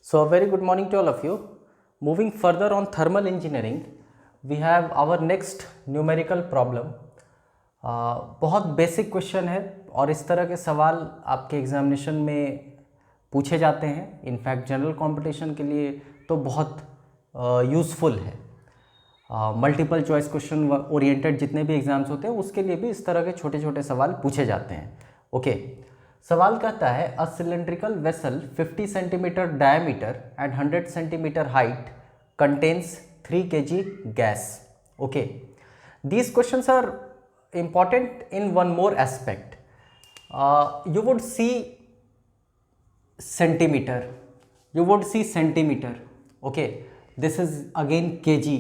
So, a very good morning to all of you. Moving further on thermal engineering, we have our next numerical problem. बहुत basic question है और इस तरह के सवाल आपके एग्जामिनेशन में पूछे जाते हैं. इनफैक्ट जनरल कंपटीशन के लिए तो बहुत यूज़फुल है. मल्टीपल चॉइस क्वेश्चन ओरिएंटेड जितने भी एग्जाम्स होते हैं उसके लिए भी इस तरह के छोटे छोटे सवाल पूछे जाते हैं. ओके, सवाल कहता है a cylindrical vessel 50 centimetre diameter and 100 centimetre height contains 3 kg gas. Okay, these questions are important in one more aspect. You would see centimeter. Okay, this is again kg.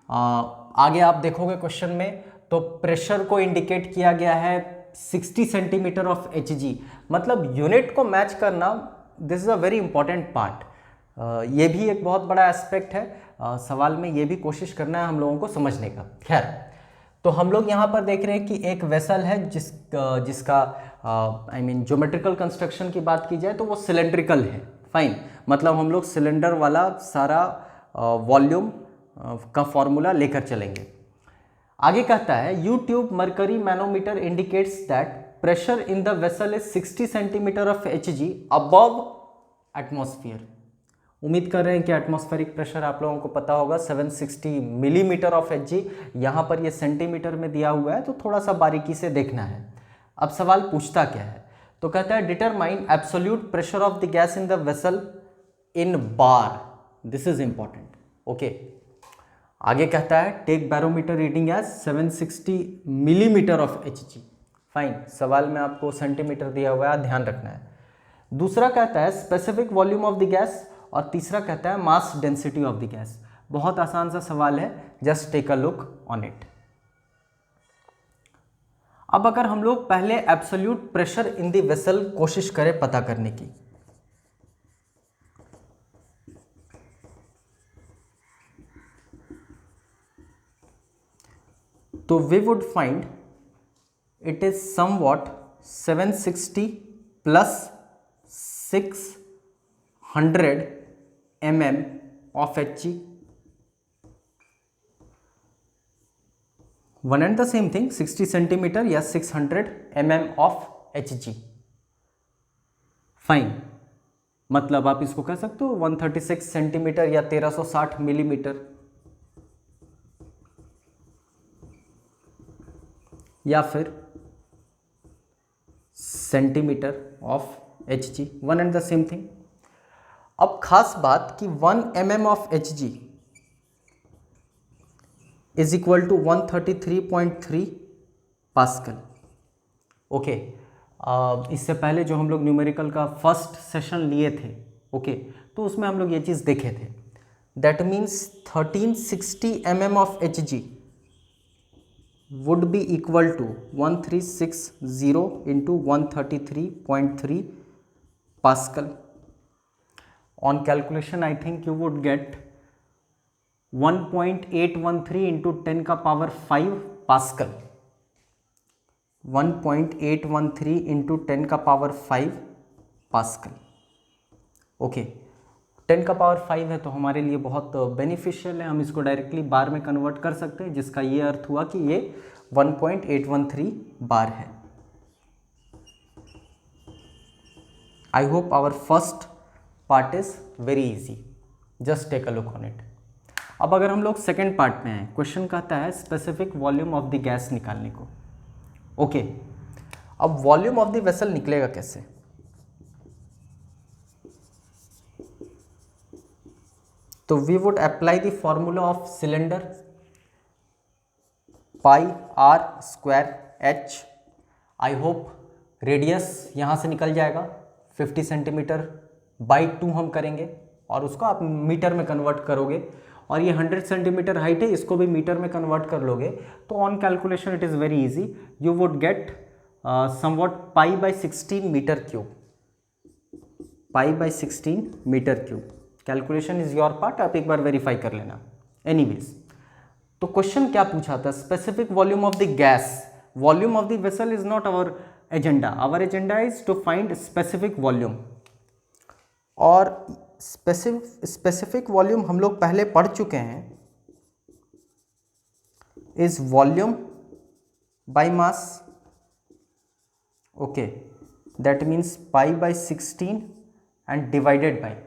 आगे आप देखोगे क्वेश्चन में तो pressure को indicate किया गया है 60 centimetre of Hg. मतलब यूनिट को मैच करना, this is a very important part. ये भी एक बहुत बड़ा एस्पेक्ट है. सवाल में ये भी कोशिश करना है हम लोगों को समझने का. खैर, तो हम लोग यहाँ पर देख रहे हैं कि एक वेसल है जिसका ज्योमेट्रिकल कंस्ट्रक्शन की बात की जाए तो वो सिलेंड्रिकल है. फाइन, मतलब हम लोग सिलेंडर वाला सारा वॉल्यूम का फॉर्मूला लेकर चलेंगे. आगे कहता है you tube mercury manometer indicates that pressure in the vessel is 60 centimetre of Hg above atmosphere. उम्मीद कर रहे हैं कि एटमॉस्फेरिक प्रेशर आप लोगों को पता होगा 760 मिलीमीटर ऑफ Hg. यहाँ पर ये सेंटीमीटर में दिया हुआ है तो थोड़ा सा बारीकी से देखना है. अब सवाल पूछता क्या है, तो कहता है determine absolute pressure of the gas in the vessel in bar. This is important. Okay, आगे कहता है take barometer reading as 760 millimetre of Hg. Fine, सवाल में आपको सेंटीमीटर दिया हुआ है, ध्यान रखना है. दूसरा कहता है specific volume of the gas और तीसरा कहता है mass density of the gas. बहुत आसान सा सवाल है, just take a look on it. अब अगर हम लोग पहले absolute pressure in the vessel कोशिश करें पता करने की, तो we would find it is somewhat 760 plus 600 mm of Hg. One and the same thing, 60 centimetre या 600 mm of Hg. फाइन, मतलब आप इसको कह सकते हो 136 सेंटीमीटर या 1360 मिलीमीटर या फिर centimetre of Hg. One and the same thing. अब खास बात कि 1 mm of Hg is equal to 133.3 pascal. Okay, इससे पहले जो हम लोग न्यूमेरिकल का फर्स्ट सेशन लिए थे, ओके, तो उसमें हम लोग ये चीज़ देखे थे. That means 1360 mm of Hg would be equal to 1360 into 133.3 pascal. On calculation, I think you would get 1.813 into 10 का पावर 5 पास्कल. 1.813 into 10 का पावर 5 पास्कल. ओके, 10 का पावर 5 है तो हमारे लिए बहुत बेनिफिशियल है. हम इसको डायरेक्टली बार में कन्वर्ट कर सकते हैं, जिसका ये अर्थ हुआ कि ये 1.813 बार है. I hope our first part is very easy. Just take a look on it. अब अगर हम लोग सेकेंड पार्ट में हैं, क्वेश्चन कहता है specific volume of the gas निकालने को. ओके, अब वॉल्यूम ऑफ द वेसल निकलेगा कैसे? तो we would apply the formula of cylinder pi R square H. I hope radius यहाँ से निकल जाएगा. 50 सेंटीमीटर बाई 2 हम करेंगे और उसको आप मीटर में कन्वर्ट करोगे, और ये 100 सेंटीमीटर हाइट है, इसको भी मीटर में कन्वर्ट कर लोगे तो on calculation it is very easy. You would get somewhat pi by 16 metre cube. Pi by 16 metre cube. Calculation is your part, आप एक बार वेरीफाई कर लेना. एनीवेज, तो क्वेश्चन क्या पूछा था? Specific volume of the gas. Volume of the vessel is not our agenda. Our agenda is to find specific volume. और specific volume हम लोग पहले पढ़ चुके हैं, is volume by mass. Okay, that means pi by 16 and divided by,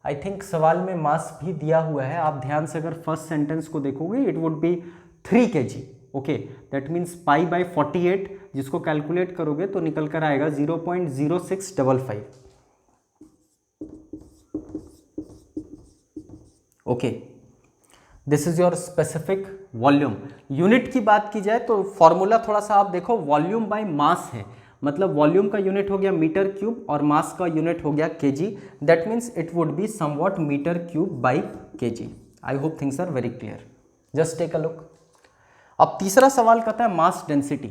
I think सवाल में मास भी दिया हुआ है, आप ध्यान से अगर फर्स्ट सेंटेंस को देखोगे it would B 3 kg। Okay, that means pi bye 48, जिसको कैलकुलेट करोगे तो निकल कर आएगा 0.0655। Okay, this is your specific volume. Unit की बात की जाए तो फॉर्मूला थोड़ा सा आप देखो, वॉल्यूम बाय मास है, मतलब वॉल्यूम का यूनिट हो गया मीटर क्यूब और मास का यूनिट हो गया KG. That means it would be somewhat metre cube by KG. I hope things are very clear, just take a look. अब तीसरा सवाल कहता है मास डेंसिटी।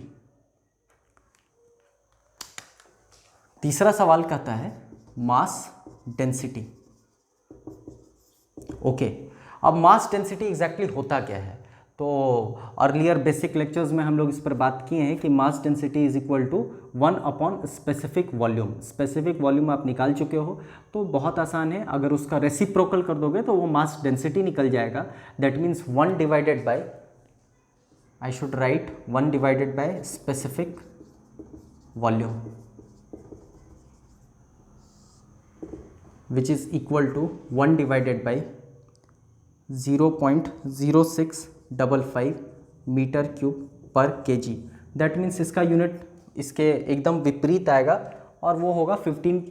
तीसरा सवाल कहता है मास डेंसिटी। ओके, अब मास डेंसिटी एग्जैक्टली होता क्या है? तो अर्लियर बेसिक लेक्चर्स में हम लोग इस पर बात किए हैं कि mass density is equal to 1 upon specific volume. Specific volume आप निकाल चुके हो, तो बहुत आसान है, अगर उसका रेसिप्रोकल कर दोगे तो वो मास डेंसिटी निकल जाएगा। That means 1 divided by, I should write 1 divided by specific volume, which is equal to 1 divided by 0.0655 metre cube per KG. That means इसका यूनिट इसके एकदम विपरीत आएगा और वो होगा 15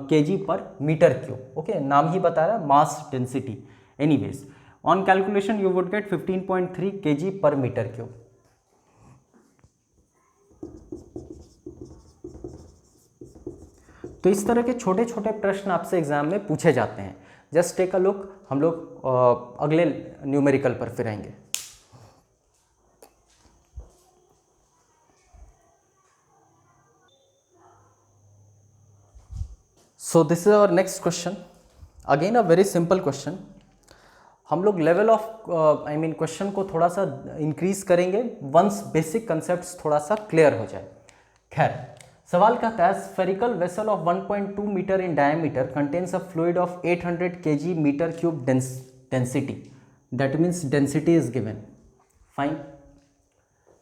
केजी पर मीटर क्यूब। ओके, नाम ही बता रहा है mass density. Anyways, on calculation you would gate 15.3 KG पर मीटर क्यूब। तो इस तरह के छोटे छोटे प्रश्न आपसे एग्जाम में पूछे जाते हैं। जस्ट टेक अ लुक, हम लोग अगले न्यूमेरिकल पर फिर आएंगे। So this is our next question, again a very simple question. हम लोग लेवल ऑफ क्वेश्चन को थोड़ा सा इंक्रीज करेंगे वंस बेसिक कंसेप्ट्स थोड़ा सा क्लियर हो जाए। खैर, सवाल कहता है spherical vessel of 1.2 metre in diameter contains a fluid of 800 kg metre cube density. That means density is given, fine.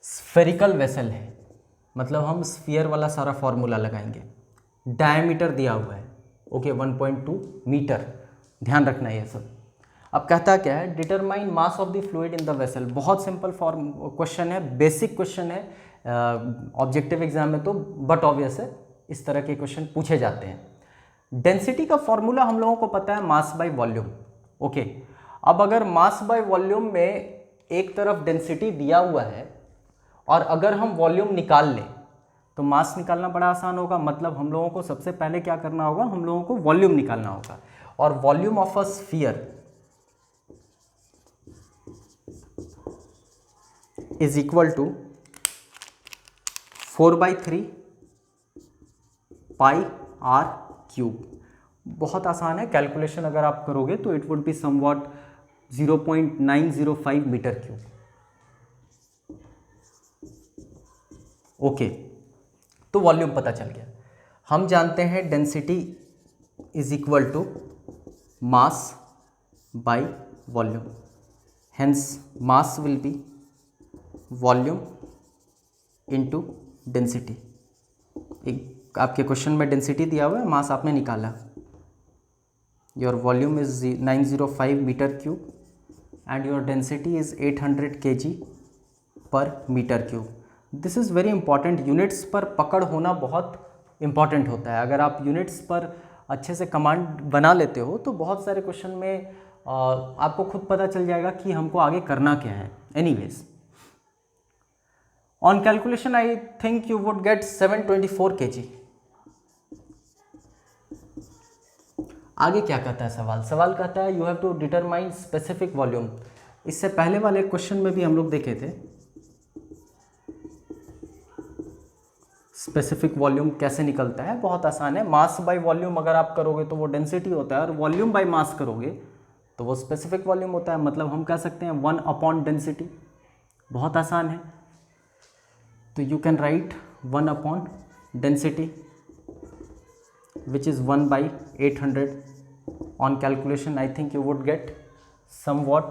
Spherical vessel है, मतलब हम स्फीयर वाला सारा फॉर्मूला लगाएंगे। डायमीटर दिया हुआ है, ओके 1.2 मीटर, ध्यान रखना है ये सब। अब कहता क्या है, determine mass of the fluid in the vessel. बहुत सिंपल फॉर्म क्वेश्चन है, बेसिक क्वेश्चन है ऑब्जेक्टिव एग्जाम में तो, बट ऑब्वियस है इस तरह के क्वेश्चन पूछे जाते हैं। डेंसिटी का फॉर्मूला हम लोगों को पता है मास बाय वॉल्यूम। ओके, अब अगर मास बाय वॉल्यूम में एक तरफ डेंसिटी दिया हुआ है और अगर हम वॉल्यूम निकाल लें तो मास निकालना बड़ा आसान होगा। मतलब हम लोगों को सबसे पहले क्या करना होगा, हम लोगों को वॉल्यूम निकालना होगा। और volume of a sphere is equal to 4/3 pi R cube. बहुत आसान है, कैलकुलेशन अगर आप करोगे तो it would be somewhat 0.905 metre cube. Okay, तो वॉल्यूम पता चल गया। हम जानते हैं density is equal to mass by volume, hence mass will be volume into density. एक आपके क्वेश्चन में डेंसिटी दिया हुआ है, मास आपने निकाला। Your volume is 905 metre cube and your density is 800 kg per metre cube. This is very important. Units पर पकड़ होना बहुत इंपॉर्टेंट होता है। अगर आप यूनिट्स पर अच्छे से कमांड बना लेते हो तो बहुत सारे क्वेश्चन में आपको खुद पता चल जाएगा कि हमको आगे करना क्या है। Anyways, on calculation I think you would get 724 kg। आगे क्या कहता है सवाल? सवाल कहता है you have to determine specific volume. इससे पहले वाले क्वेश्चन में भी हम लोग देखे थे स्पेसिफिक वॉल्यूम कैसे निकलता है। बहुत आसान है, मास बाय वॉल्यूम अगर आप करोगे तो वो डेंसिटी होता है और वॉल्यूम बाय मास करोगे तो वो स्पेसिफिक वॉल्यूम होता है। मतलब हम कह सकते हैं 1 अपॉन डेंसिटी। बहुत आसान है, तो you can write 1 upon density which is 1/800 on calculation I think you would get somewhat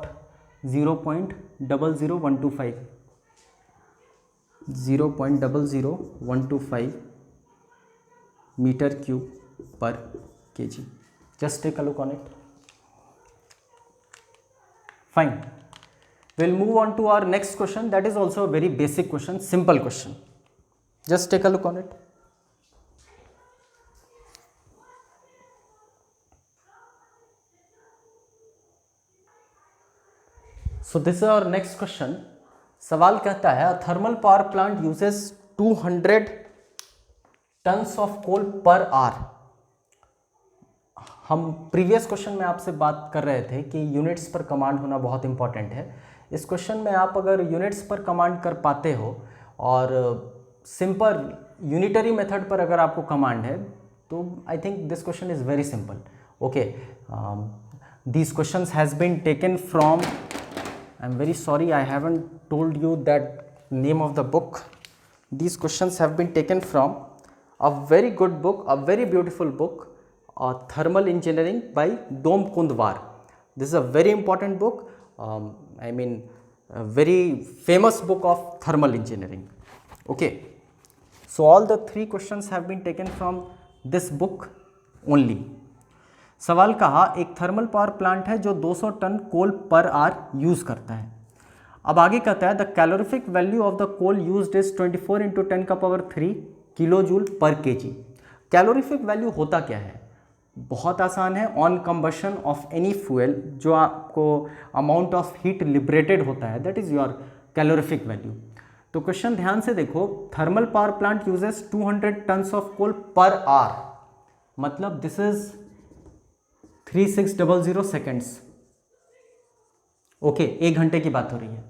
0.00125 meter cube per kg. Just take a look on it. Fine. We'll move on to our next question. That is also a very basic question, simple question. Just take a look on it. So this is our next question. सवाल कहता है a thermal power plant uses 200 tons of coal per hour. हम previous question में आपसे बात कर रहे थे कि यूनिट्स पर कमांड होना बहुत इंपॉर्टेंट है. इस क्वेश्चन में आप अगर यूनिट्स पर कमांड कर पाते हो और सिंपल यूनिटरी मेथड पर अगर आपको कमांड है तो I think this question is very simple. Okay, this questions has been taken from, I am very sorry I haven't told you that name of the book. These questions have been taken from a very good book, a very beautiful book, Thermal Engineering by Dom Kundwar. This is a very important book, I mean a very famous book of thermal engineering. Okay, so all the three questions have been taken from this book only. सवाल कहा एक thermal power plant है जो 200 ton coal per our use करता है. अब आगे कहता है the calorific value of the coal used is 24 × 10⁻³ kilo joule per KG. Calorific value होता क्या है? बहुत आसान है. On combustion of any fuel, जो आपको अमाउंट ऑफ हीट लिबरेटेड होता है, that is your calorific value. तो क्वेश्चन ध्यान से देखो, thermal power plant uses 200 tons of coal per hour, मतलब दिस इज 3600 सेकेंड्स. ओके, 1 घंटे की बात हो रही है.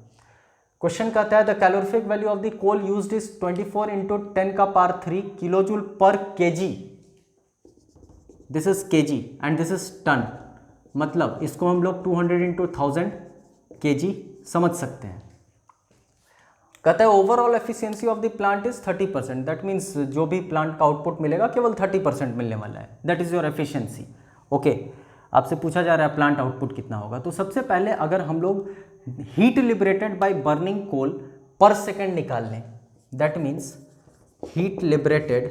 क्वेश्चन कहता है the calorific value of the coal used is 24 × 10⁻³ kilo joule per KG. This is KG and this is ton, मतलब इसको हम लोग 200 × 1000 केजी समझ सकते हैं. कहता है overall efficiency of the plant is 30%. That means जो भी प्लांट का आउटपुट मिलेगा केवल 30% मिलने वाला है. That is your efficiency. Okay, आपसे पूछा जा रहा है प्लांट आउटपुट कितना होगा. तो सबसे पहले अगर हम लोग heat liberated by burning coal per second निकाल लें, that means heat liberated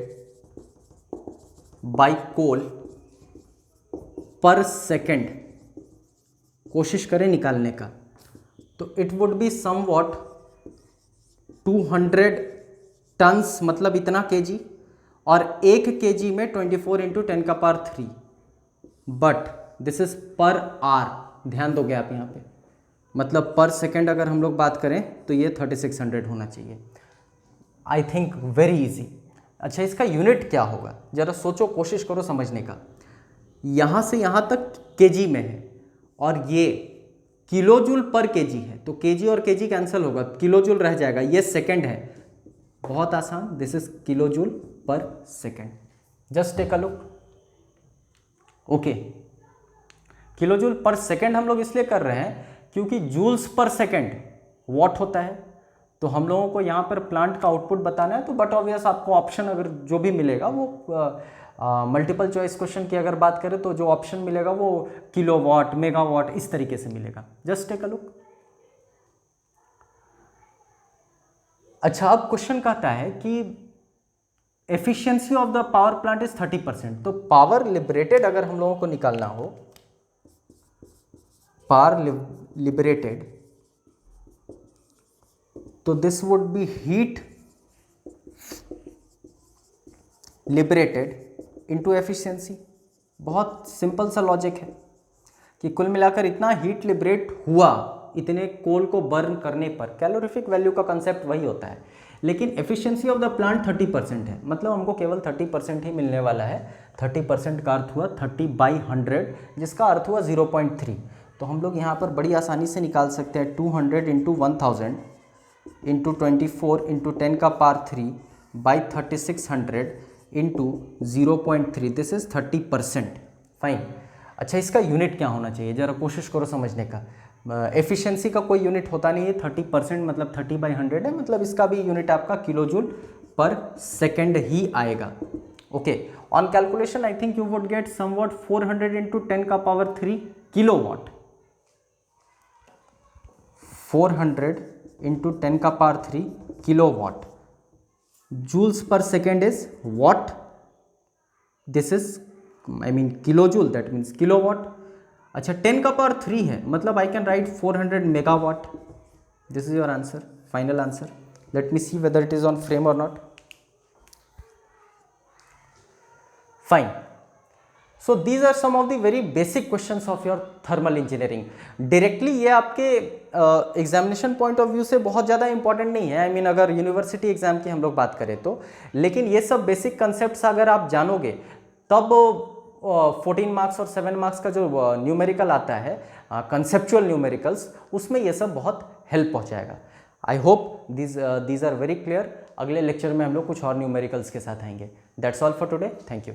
by coal per second कोशिश करें निकालने का, तो it would be somewhat 200 tons, मतलब इतना केजी, और 1 केजी में 24 × 10⁻³. But this is per hour. ध्यान दोगे आप यहाँ पे, मतलब पर सेकेंड अगर हम लोग बात करें तो ये 3600 होना चाहिए. I think very easy. अच्छा, इसका यूनिट क्या होगा जरा सोचो, कोशिश करो समझने का. यहाँ से यहाँ तक केजी में है और ये किलो जूल पर केजी है, तो केजी और केजी कैंसिल होगा, किलो जूल रह जाएगा. ये सेकेंड है, बहुत आसान. This is kilo joule per second. Just take a look. Okay, kilo joule per second हम लोग इसलिए कर रहे हैं क्योंकि जूल्स पर सेकेंड वॉट होता है. तो हम लोगों को यहाँ पर प्लांट का आउटपुट बताना है, तो बट ऑब्वियस आपको ऑप्शन अगर जो भी मिलेगा वो मल्टीपल चॉइस क्वेश्चन की अगर बात करें तो जो ऑप्शन मिलेगा वो किलोवाट, मेगावाट, इस तरीके से मिलेगा. Just take a look. अच्छा, अब क्वेश्चन कहता है कि efficiency of the power plant is 30%. तो पावर लिबरेटेड अगर हम लोगों को निकालना हो, पावर लिबरेटेड, तो this would be heat liberated into efficiency. बहुत सिंपल सा लॉजिक है कि कुल मिलाकर इतना हीट लिबरेट हुआ इतने कोल को बर्न करने पर. कैलोरीफिक वैल्यू का कंसेप्ट वही होता है, लेकिन एफिशिएंसी ऑफ द प्लांट 30% है, मतलब हमको केवल 30% ही मिलने वाला है. 30% का अर्थ हुआ 30/100, जिसका अर्थ हुआ 0.3. तो हम लोग यहाँ पर बड़ी आसानी से निकाल सकते हैं 200 × 1000 × 24 × 10⁻³ by 3600 into 0.3. This is 30%. Fine. अच्छा, इसका यूनिट क्या होना चाहिए, जरा कोशिश करो समझने का. एफिशिएंसी का कोई यूनिट होता नहीं है. 30% मतलब 30/100 है, मतलब इसका भी यूनिट आपका किलो जूल पर सेकेंड ही आएगा. Okay, on calculation I think you would get somewhat 400 into 10 का पावर 3 किलोवाट, 400 इंटू 10 का power 3 kilowatt, joules per second is watt, this is I mean kilojoule, that means kilowatt. अच्छा 10 का power 3 है, मतलब I can write 400 megawatt. This is your answer, final answer. Let me see whether it is on frame or not. Fine. So these are some of the very basic questions of your thermal engineering. Directly ये आपके examination point of view से बहुत ज़्यादा important नहीं है, I mean अगर university exam की हम लोग बात करें तो, लेकिन ये सब बेसिक कंसेप्ट अगर आप जानोगे तब 14 मार्क्स और 7 मार्क्स का जो न्यूमेरिकल आता है, कंसेप्चुअल न्यूमेरिकल्स, उसमें ये सब बहुत हेल्प पहुँचाएगा. I hope these are very clear. अगले लेक्चर में हम लोग कुछ और न्यूमेरिकल्स के साथ आएंगे. That's all for today. Thank you.